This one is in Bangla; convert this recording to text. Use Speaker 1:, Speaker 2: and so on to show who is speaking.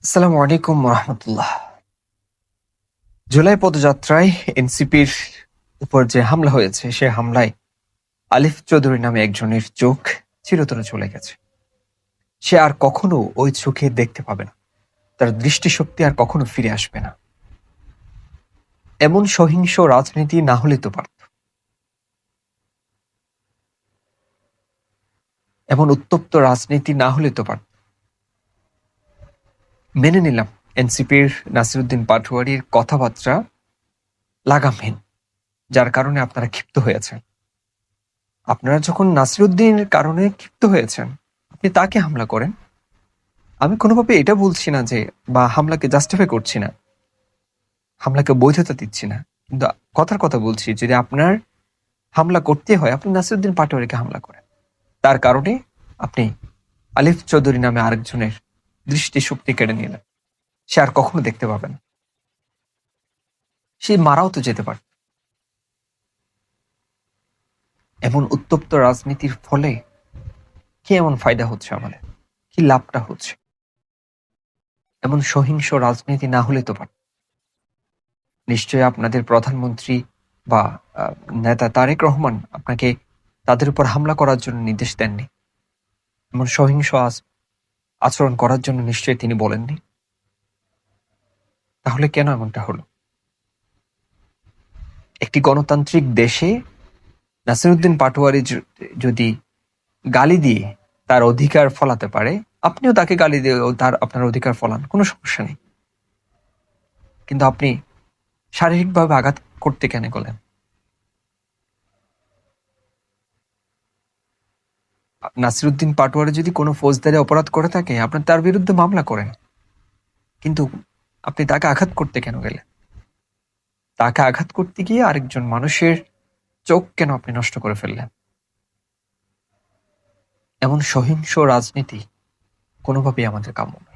Speaker 1: আসসালামু আলাইকুম রহমতুল্লাহ। জুলাই পদযাত্রায় এনসিপির উপর যে হামলা হয়েছে, সে হামলায় আলিফ চৌধুরী নামে একজনের চোখ চিরতরে চলে গেছে। সে আর কখনো ওই চোখে দেখতে পাবে না, তার দৃষ্টিশক্তি আর কখনো ফিরে আসবে না। এমন সহিংস রাজনীতি না হলে তো পারত, এমন উত্তপ্ত রাজনীতি না হলে তো পারত। মেনে নিলাম এনসিপির নাসিরুদ্দিন পাটোয়ারির কথাবার্তা লাগামহীন, যার কারণে আপনারা ক্ষিপ্ত হয়েছেন। আপনারা যখন নাসিরুদ্দিনের কারণে ক্ষিপ্ত হয়েছেন, আপনি তাকে হামলা করেন। আমি কোনোভাবে এটা বলছি না যে, বা হামলাকে জাস্টিফাই করছি না, হামলাকে বৈধতা দিচ্ছি না, কিন্তু কথার কথা বলছি, যদি আপনার হামলা করতে হয়, আপনি নাসিরুদ্দিন পাটোয়ারিকে হামলা করেন। তার কারণে আপনি আলিফ চৌধুরী নামে আরেকজনের দৃষ্টিশক্তি কেড়ে নিলেন। সে আর কখনো দেখতে পাবে না। সে মারাও তো যেতে পারে। এমন উত্তপ্ত রাজনীতির ফলে কি এমন ফায়দা হচ্ছে আমাদের, কি লাভটা হচ্ছে? এমন সহিংস রাজনীতি না হলে তো পারে। নিশ্চয়ই আপনাদের প্রধানমন্ত্রী বা নেতা তারেক রহমান আপনাকে তাদের উপর হামলা করার জন্য নির্দেশ দেননি। এমন সহিংস আচরণ করার জন্য নিশ্চয়ই তিনি বলেননি। তাহলে কেন এমনটা হলো? একটি গণতান্ত্রিক দেশে নাসিরুদ্দিন পাটোয়ারি যদি গালি দিয়ে তার অধিকার ফলাতে পারে, আপনিও তাকে গালি দিয়ে আপনার অধিকার ফলান, কোনো সমস্যা নেই। কিন্তু আপনি শারীরিকভাবে আঘাত করতে কেন গেলেন? নাসিরুদ্দিন পাটোয়ারি যদি কোনো ফৌজদারি অপরাধ করে থাকে, আপনার তার বিরুদ্ধে মামলা করেন। কিন্তু আপনি তাকে আঘাত করতে কেন গেলেন? তাকে আঘাত করতে গিয়ে আরেকজন মানুষের চোখ কেন আপনি নষ্ট করে ফেললেন? এমন সহিংস রাজনীতি কোনোভাবেই আমাদের কাম্য না।